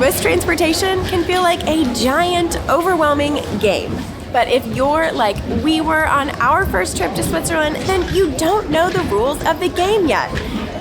Swiss transportation can feel like a giant, overwhelming game. But if you're like we were on our first trip to Switzerland, then you don't know the rules of the game yet.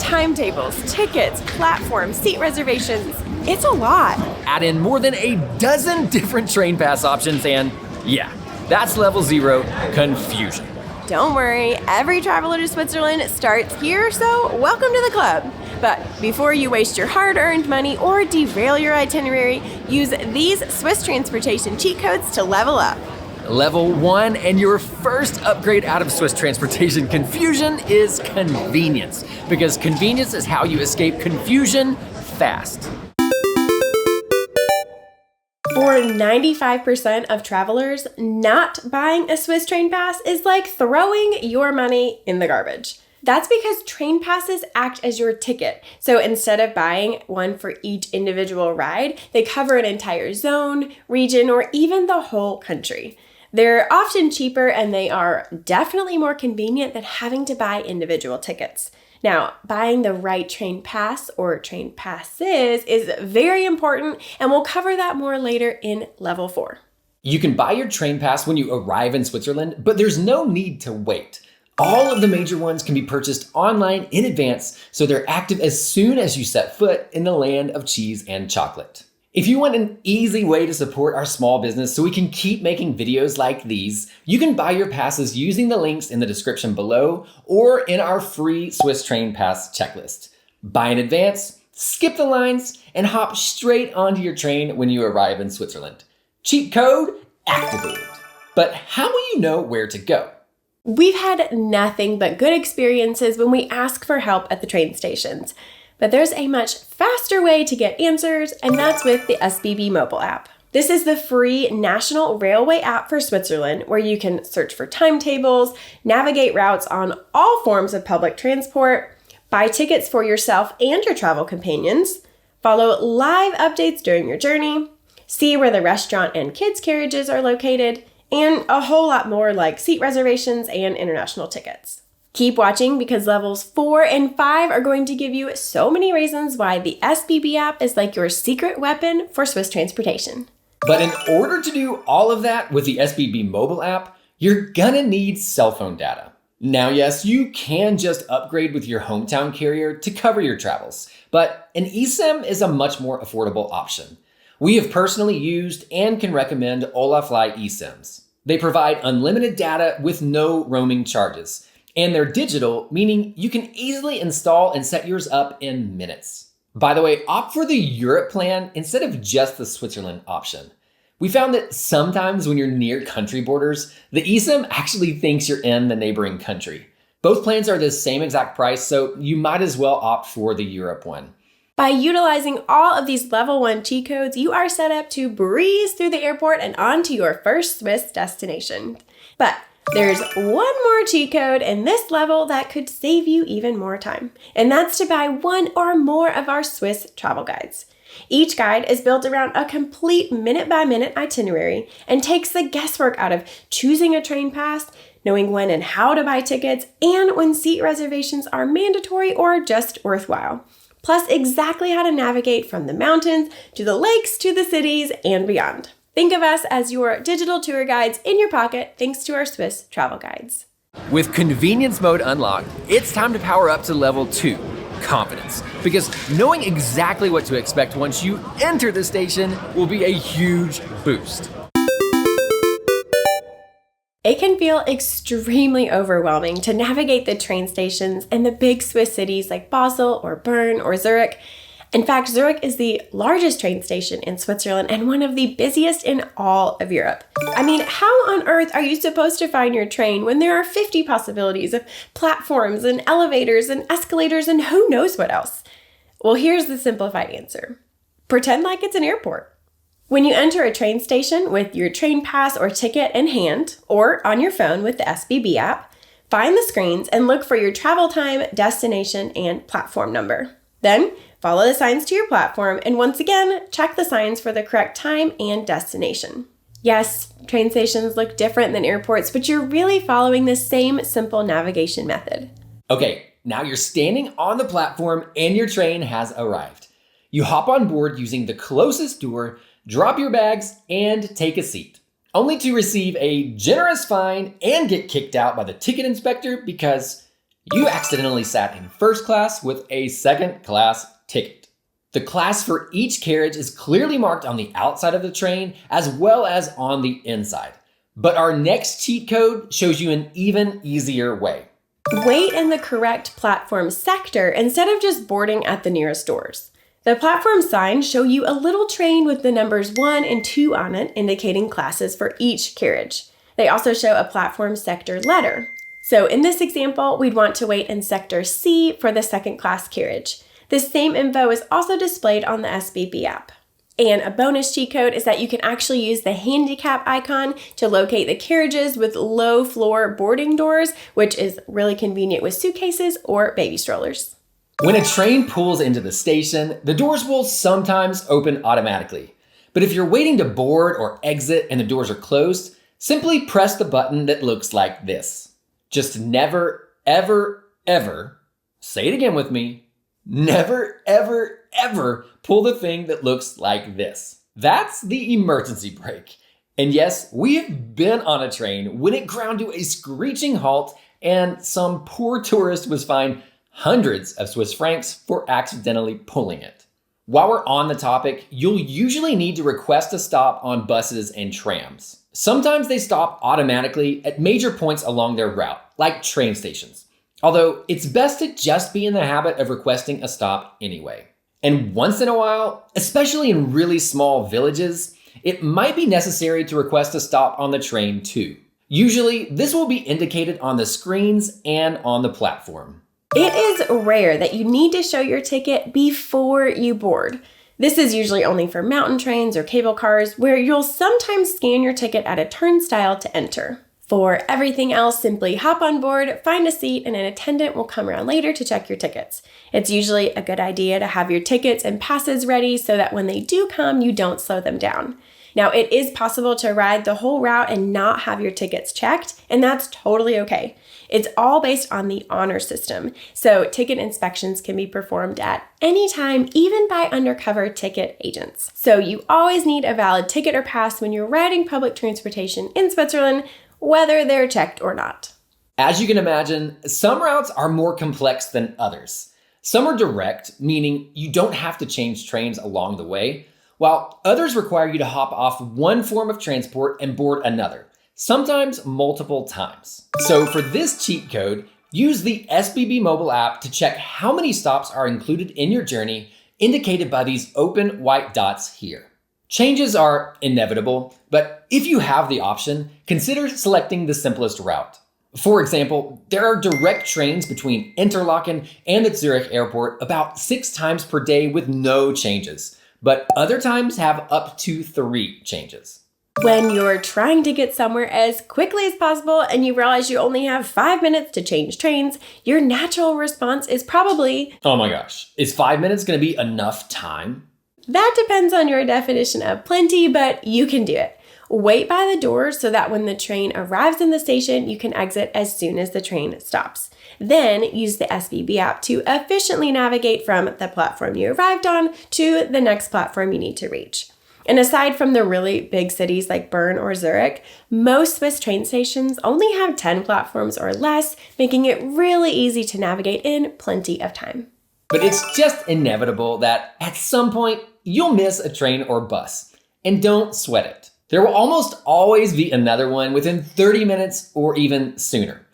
Timetables, tickets, platforms, seat reservations, it's a lot. Add in more than a dozen different train pass options and yeah, that's level 0, confusion. Don't worry, every traveler to Switzerland starts here, so welcome to the club. But before you waste your hard-earned money or derail your itinerary, use these Swiss transportation cheat codes to level up. Level 1 and your first upgrade out of Swiss transportation confusion is convenience, because convenience is how you escape confusion fast. For 95% of travelers, not buying a Swiss train pass is like throwing your money in the garbage. That's because train passes act as your ticket. So instead of buying one for each individual ride, they cover an entire zone, region, or even the whole country. They're often cheaper and they are definitely more convenient than having to buy individual tickets. Now, buying the right train pass or train passes is very important, and we'll cover that more later in level 4. You can buy your train pass when you arrive in Switzerland, but there's no need to wait. All of the major ones can be purchased online in advance, so they're active as soon as you set foot in the land of cheese and chocolate. If you want an easy way to support our small business so we can keep making videos like these, you can buy your passes using the links in the description below or in our free Swiss Train Pass checklist. Buy in advance, skip the lines, and hop straight onto your train when you arrive in Switzerland. Cheat code activated. But how will you know where to go? We've had nothing but good experiences when we ask for help at the train stations. But there's a much faster way to get answers, and that's with the SBB mobile app. This is the free national railway app for Switzerland, where you can search for timetables, navigate routes on all forms of public transport, buy tickets for yourself and your travel companions, follow live updates during your journey, see where the restaurant and kids' carriages are located, and a whole lot more like seat reservations and international tickets. Keep watching because levels 4 and 5 are going to give you so many reasons why the SBB app is like your secret weapon for Swiss transportation. But in order to do all of that with the SBB mobile app, you're gonna need cell phone data. Now, yes, you can just upgrade with your hometown carrier to cover your travels, but an eSIM is a much more affordable option. We have personally used and can recommend Olafly eSIMs. They provide unlimited data with no roaming charges. And they're digital, meaning you can easily install and set yours up in minutes. By the way, opt for the Europe plan instead of just the Switzerland option. We found that sometimes when you're near country borders, the eSIM actually thinks you're in the neighboring country. Both plans are the same exact price, so you might as well opt for the Europe one. By utilizing all of these level 1 cheat codes, you are set up to breeze through the airport and on to your first Swiss destination. But there's one more cheat code in this level that could save you even more time, and that's to buy one or more of our Swiss travel guides. Each guide is built around a complete minute-by-minute itinerary and takes the guesswork out of choosing a train pass, knowing when and how to buy tickets, and when seat reservations are mandatory or just worthwhile. Plus exactly how to navigate from the mountains to the lakes to the cities and beyond. Think of us as your digital tour guides in your pocket thanks to our Swiss travel guides. With convenience mode unlocked, it's time to power up to level 2, confidence. Because knowing exactly what to expect once you enter the station will be a huge boost. It can feel extremely overwhelming to navigate the train stations in the big Swiss cities like Basel or Bern or Zurich. In fact, Zurich is the largest train station in Switzerland and one of the busiest in all of Europe. I mean, how on earth are you supposed to find your train when there are 50 possibilities of platforms and elevators and escalators and who knows what else? Well, here's the simplified answer. Pretend like it's an airport. When you enter a train station with your train pass or ticket in hand, or on your phone with the SBB app, find the screens and look for your travel time, destination, and platform number. Then, follow the signs to your platform, and once again, check the signs for the correct time and destination. Yes, train stations look different than airports, but you're really following the same simple navigation method. Okay, now you're standing on the platform and your train has arrived. You hop on board using the closest door, drop your bags, and take a seat, only to receive a generous fine and get kicked out by the ticket inspector because you accidentally sat in first class with a second class ticket. The class for each carriage is clearly marked on the outside of the train as well as on the inside. But our next cheat code shows you an even easier way. Wait in the correct platform sector instead of just boarding at the nearest doors. The platform signs show you a little train with the numbers 1 and 2 on it, indicating classes for each carriage. They also show a platform sector letter. So in this example, we'd want to wait in sector C for the second class carriage. This same info is also displayed on the SBB app. And a bonus cheat code is that you can actually use the handicap icon to locate the carriages with low floor boarding doors, which is really convenient with suitcases or baby strollers. When a train pulls into the station, the doors will sometimes open automatically. But if you're waiting to board or exit and the doors are closed, simply press the button that looks like this. Just never, ever, ever, say it again with me, never, ever, ever pull the thing that looks like this. That's the emergency brake. And yes, we have been on a train when it ground to a screeching halt and some poor tourist was fined hundreds of Swiss francs for accidentally pulling it. While we're on the topic, you'll usually need to request a stop on buses and trams. Sometimes they stop automatically at major points along their route, like train stations. Although it's best to just be in the habit of requesting a stop anyway. And once in a while, especially in really small villages, it might be necessary to request a stop on the train too. Usually, this will be indicated on the screens and on the platform. It is rare that you need to show your ticket before you board. This is usually only for mountain trains or cable cars, where you'll sometimes scan your ticket at a turnstile to enter. For everything else, simply hop on board, find a seat, and an attendant will come around later to check your tickets. It's usually a good idea to have your tickets and passes ready so that when they do come, you don't slow them down. Now, it is possible to ride the whole route and not have your tickets checked, and that's totally okay. It's all based on the honor system, so ticket inspections can be performed at any time, even by undercover ticket agents. So you always need a valid ticket or pass when you're riding public transportation in Switzerland, whether they're checked or not. As you can imagine, some routes are more complex than others. Some are direct, meaning you don't have to change trains along the way, while others require you to hop off one form of transport and board another, sometimes multiple times. So for this cheat code, use the SBB mobile app to check how many stops are included in your journey, indicated by these open white dots here. Changes are inevitable, but if you have the option, consider selecting the simplest route. For example, there are direct trains between Interlaken and the Zurich airport about 6 times per day with no changes, but other times have up to 3 changes. When you're trying to get somewhere as quickly as possible and you realize you only have 5 minutes to change trains, your natural response is probably, oh my gosh, is 5 minutes going to be enough time? That depends on your definition of plenty, but you can do it. Wait by the door so that when the train arrives in the station, you can exit as soon as the train stops. Then use the SBB app to efficiently navigate from the platform you arrived on to the next platform you need to reach. And aside from the really big cities like Bern or Zurich, most Swiss train stations only have 10 platforms or less, making it really easy to navigate in plenty of time. But it's just inevitable that at some point, you'll miss a train or bus. And don't sweat it. There will almost always be another one within 30 minutes or even sooner.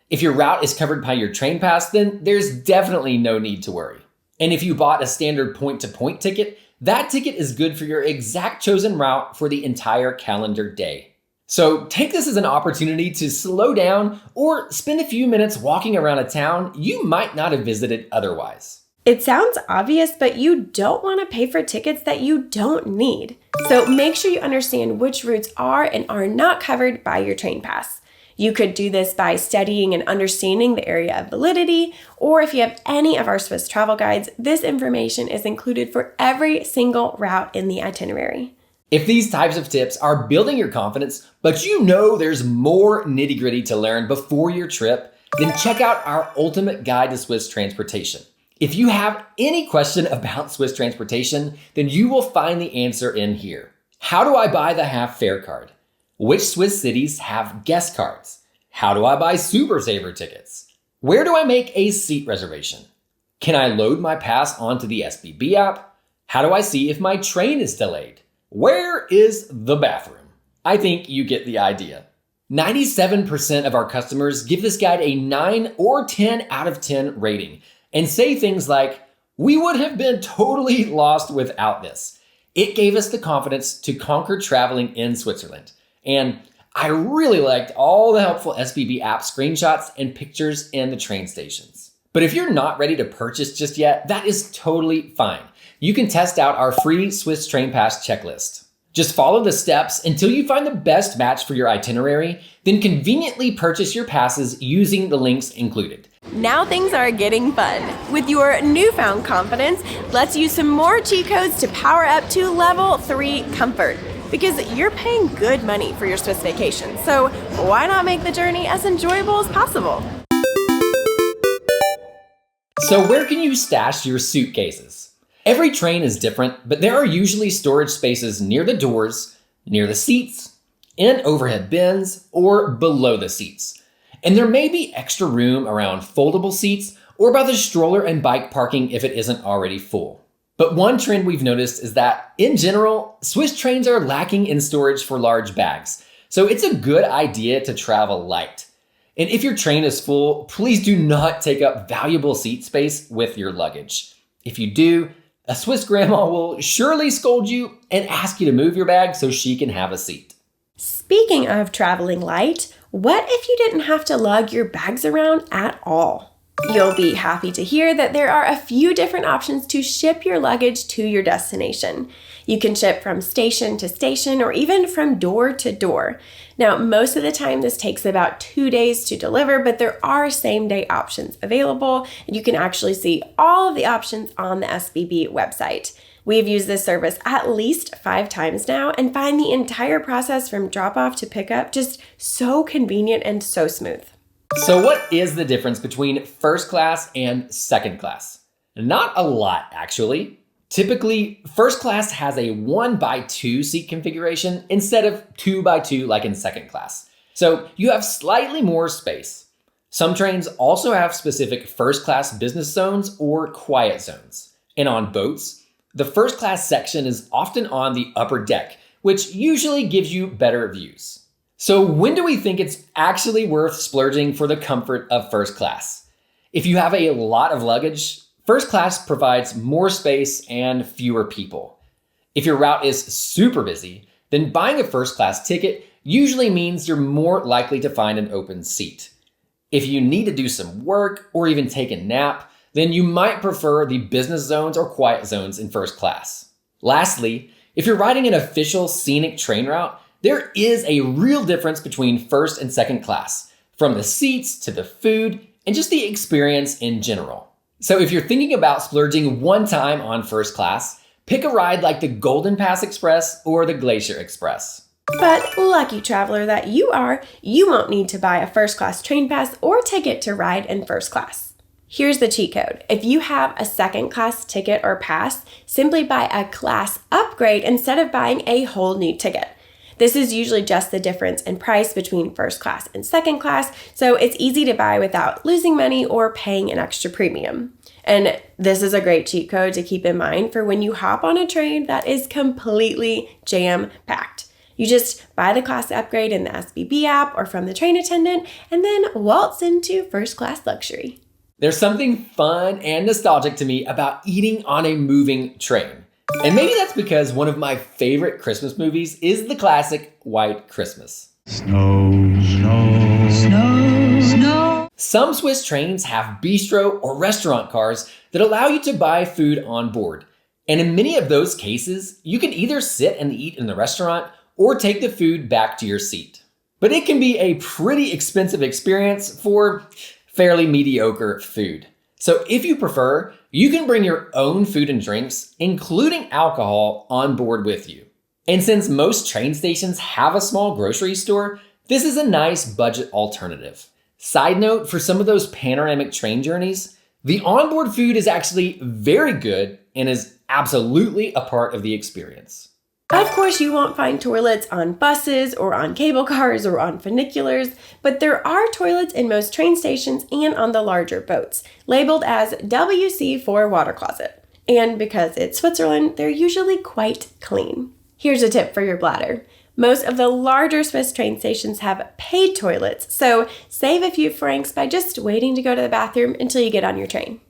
If your route is covered by your train pass, then there's definitely no need to worry. And if you bought a standard point-to-point ticket, that ticket is good for your exact chosen route for the entire calendar day. So take this as an opportunity to slow down or spend a few minutes walking around a town you might not have visited otherwise. It sounds obvious, but you don't want to pay for tickets that you don't need. So make sure you understand which routes are and are not covered by your train pass. You could do this by studying and understanding the area of validity, or if you have any of our Swiss travel guides, this information is included for every single route in the itinerary. If these types of tips are building your confidence, but you know there's more nitty-gritty to learn before your trip, then check out our ultimate guide to Swiss transportation. If you have any question about Swiss transportation, then you will find the answer in here. How do I buy the half fare card? Which Swiss cities have guest cards? How do I buy Super Saver tickets? Where do I make a seat reservation? Can I load my pass onto the SBB app? How do I see if my train is delayed? Where is the bathroom? I think you get the idea. 97% of our customers give this guide a 9 or 10 out of 10 rating and say things like, "We would have been totally lost without this. It gave us the confidence to conquer traveling in Switzerland." And I really liked all the helpful SBB app screenshots and pictures in the train stations. But if you're not ready to purchase just yet, that is totally fine. You can test out our free Swiss Train Pass checklist. Just follow the steps until you find the best match for your itinerary, then conveniently purchase your passes using the links included. Now things are getting fun. With your newfound confidence, let's use some more cheat codes to power up to level 3 comfort. Because you're paying good money for your Swiss vacation, so why not make the journey as enjoyable as possible? So where can you stash your suitcases? Every train is different, but there are usually storage spaces near the doors, near the seats, in overhead bins, or below the seats. And there may be extra room around foldable seats or by the stroller and bike parking if it isn't already full. But one trend we've noticed is that, in general, Swiss trains are lacking in storage for large bags. So it's a good idea to travel light. And if your train is full, please do not take up valuable seat space with your luggage. If you do, a Swiss grandma will surely scold you and ask you to move your bag so she can have a seat. Speaking of traveling light, what if you didn't have to lug your bags around at all? You'll be happy to hear that there are a few different options to ship your luggage to your destination. You can ship from station to station or even from door to door. Now, most of the time this takes about 2 days to deliver, but there are same-day options available, and you can actually see all of the options on the SBB website. We've used this service at least 5 times now and find the entire process from drop-off to pickup just so convenient and so smooth. So what is the difference between first class and second class? Not a lot, actually. Typically, first class has a 1x2 seat configuration instead of 2x2 like in second class. So you have slightly more space. Some trains also have specific first class business zones or quiet zones. And on boats, the first class section is often on the upper deck, which usually gives you better views. So when do we think it's actually worth splurging for the comfort of first class? If you have a lot of luggage, first class provides more space and fewer people. If your route is super busy, then buying a first class ticket usually means you're more likely to find an open seat. If you need to do some work or even take a nap, then you might prefer the business zones or quiet zones in first class. Lastly, if you're riding an official scenic train route, there is a real difference between first and second class, from the seats to the food and just the experience in general. So if you're thinking about splurging one time on first class, pick a ride like the Golden Pass Express or the Glacier Express. But lucky traveler that you are, you won't need to buy a first class train pass or ticket to ride in first class. Here's the cheat code. If you have a second class ticket or pass, simply buy a class upgrade instead of buying a whole new ticket. This is usually just the difference in price between first class and second class, so it's easy to buy without losing money or paying an extra premium. And this is a great cheat code to keep in mind for when you hop on a train that is completely jam-packed. You just buy the class upgrade in the SBB app or from the train attendant, and then waltz into first class luxury. There's something fun and nostalgic to me about eating on a moving train. And maybe that's because one of my favorite Christmas movies is the classic White Christmas. Snow, snow, snow, snow. Some Swiss trains have bistro or restaurant cars that allow you to buy food on board. And in many of those cases, you can either sit and eat in the restaurant or take the food back to your seat. But it can be a pretty expensive experience for fairly mediocre food. So if you prefer, you can bring your own food and drinks, including alcohol, on board with you. And since most train stations have a small grocery store, this is a nice budget alternative. Side note, for some of those panoramic train journeys, The onboard food is actually very good and is absolutely a part of the experience. Of course, you won't find toilets on buses or on cable cars or on funiculars, but there are toilets in most train stations and on the larger boats, labeled as WC for water closet. And because it's Switzerland, they're usually quite clean. Here's a tip for your bladder. Most of the larger Swiss train stations have paid toilets, so save a few francs by just waiting to go to the bathroom until you get on your train.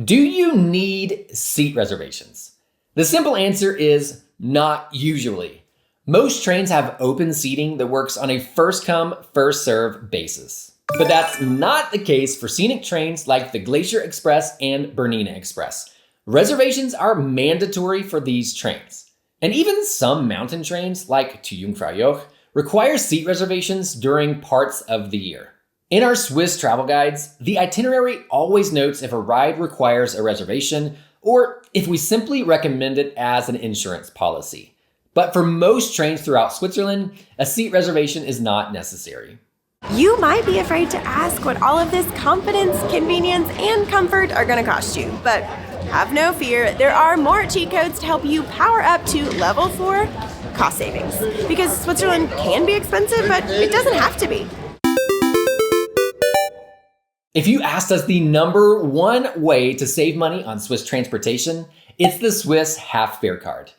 Do you need seat reservations? The simple answer is not usually. Most trains have open seating that works on a first come, first serve basis. But that's not the case for scenic trains like the Glacier Express and Bernina Express. Reservations are mandatory for these trains. And even some mountain trains like to Jungfraujoch require seat reservations during parts of the year. In our Swiss travel guides, the itinerary always notes if a ride requires a reservation or if we simply recommend it as an insurance policy. But for most trains throughout Switzerland, a seat reservation is not necessary. You might be afraid to ask what all of this confidence, convenience, and comfort are going to cost you, but have no fear, there are more cheat codes to help you power up to level 4 cost savings. Because Switzerland can be expensive, but it doesn't have to be. If you asked us the number one way to save money on Swiss transportation, it's the Swiss half fare card.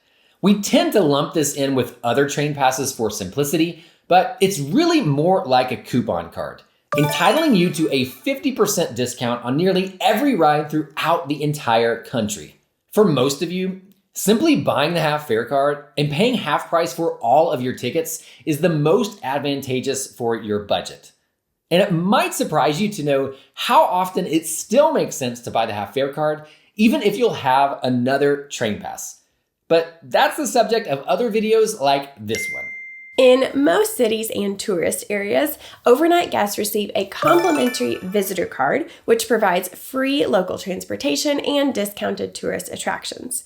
We tend to lump this in with other train passes for simplicity, but it's really more like a coupon card, entitling you to a 50% discount on nearly every ride throughout the entire country. For most of you, simply buying the half fare card and paying half price for all of your tickets is the most advantageous for your budget. And it might surprise you to know how often it still makes sense to buy the half fare card, even if you'll have another train pass. But that's the subject of other videos like this one. In most cities and tourist areas, overnight guests receive a complimentary visitor card, which provides free local transportation and discounted tourist attractions.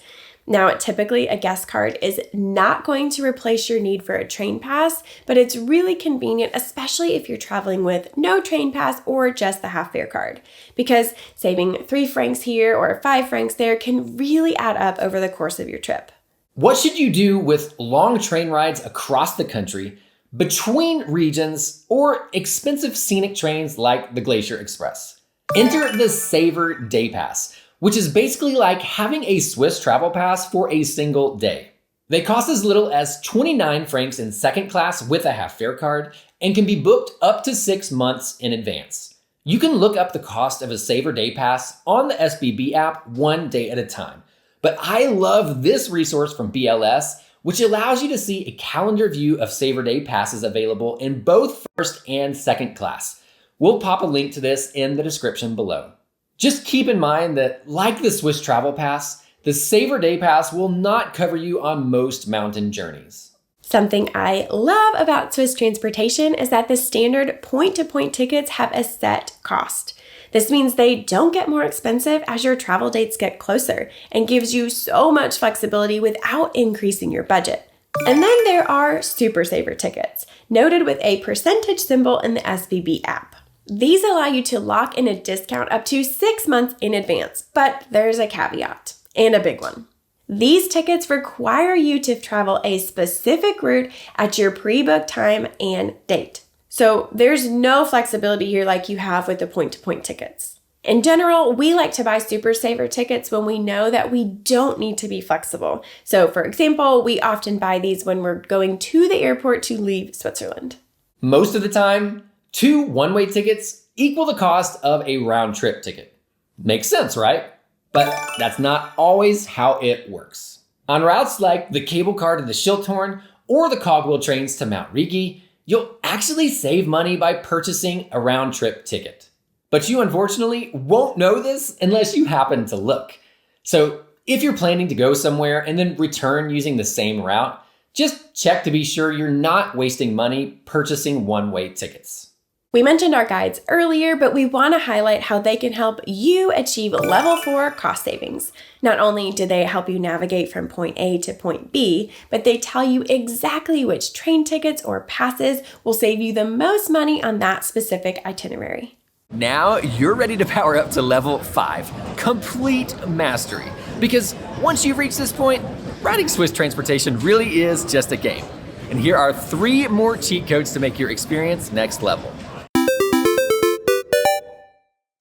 Now, typically, a guest card is not going to replace your need for a train pass, but it's really convenient, especially if you're traveling with no train pass or just the half fare card, because saving 3 francs here or 5 francs there can really add up over the course of your trip. What should you do with long train rides across the country, between regions, or expensive scenic trains like the Glacier Express? Enter the Saver Day Pass, which is basically like having a Swiss travel pass for a single day. They cost as little as 29 francs in second class with a half fare card and can be booked up to 6 months in advance. You can look up the cost of a Saver Day Pass on the SBB app one day at a time. But I love this resource from BLS, which allows you to see a calendar view of Saver Day passes available in both first and second class. We'll pop a link to this in the description below. Just keep in mind that, like the Swiss Travel Pass, the Saver Day Pass will not cover you on most mountain journeys. Something I love about Swiss transportation is that the standard point-to-point tickets have a set cost. This means they don't get more expensive as your travel dates get closer and gives you so much flexibility without increasing your budget. And then there are Super Saver tickets, noted with a percentage symbol in the SBB app. These allow you to lock in a discount up to 6 months in advance, but there's a caveat, and a big one. These tickets require you to travel a specific route at your pre-booked time and date. So there's no flexibility here like you have with the point-to-point tickets. In general, we like to buy Super Saver tickets when we know that we don't need to be flexible. So for example, we often buy these when we're going to the airport to leave Switzerland. Most of the time, 2 one-way tickets equal the cost of a round-trip ticket. Makes sense, right? But that's not always how it works. On routes like the cable car to the Schilthorn or the cogwheel trains to Mount Rigi, you'll actually save money by purchasing a round-trip ticket. But you unfortunately won't know this unless you happen to look. So if you're planning to go somewhere and then return using the same route, just check to be sure you're not wasting money purchasing one-way tickets. We mentioned our guides earlier, but we want to highlight how they can help you achieve level 4 cost savings. Not only do they help you navigate from point A to point B, but they tell you exactly which train tickets or passes will save you the most money on that specific itinerary. Now you're ready to power up to level 5, complete mastery. Because once you've reached this point, riding Swiss transportation really is just a game. And here are 3 more cheat codes to make your experience next level.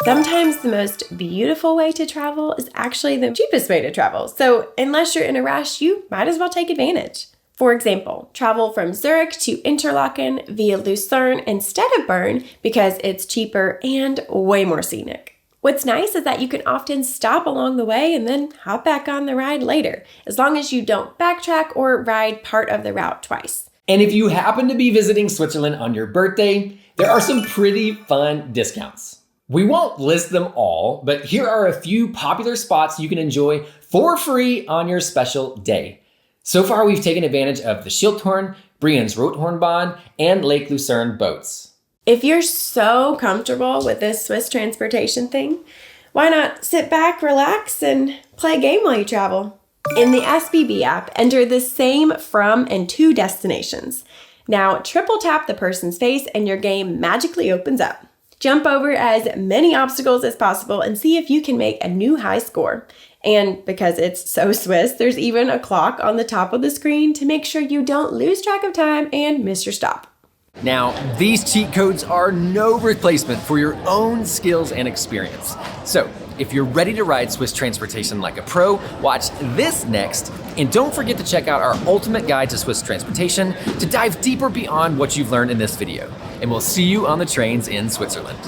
Sometimes the most beautiful way to travel is actually the cheapest way to travel. So unless you're in a rush, you might as well take advantage. For example, travel from Zurich to Interlaken via Lucerne instead of Bern because it's cheaper and way more scenic. What's nice is that you can often stop along the way and then hop back on the ride later, as long as you don't backtrack or ride part of the route twice. And if you happen to be visiting Switzerland on your birthday, there are some pretty fun discounts. We won't list them all, but here are a few popular spots you can enjoy for free on your special day. So far, we've taken advantage of the Schilthorn, Brienz Rothornbahn, and Lake Lucerne boats. If you're so comfortable with this Swiss transportation thing, why not sit back, relax, and play a game while you travel? In the SBB app, enter the same from and to destinations. Now, triple tap the person's face and your game magically opens up. Jump over as many obstacles as possible and see if you can make a new high score. And because it's so Swiss, there's even a clock on the top of the screen to make sure you don't lose track of time and miss your stop. Now, these cheat codes are no replacement for your own skills and experience. So, if you're ready to ride Swiss transportation like a pro, watch this next. And don't forget to check out our ultimate guide to Swiss transportation to dive deeper beyond what you've learned in this video. And we'll see you on the trains in Switzerland.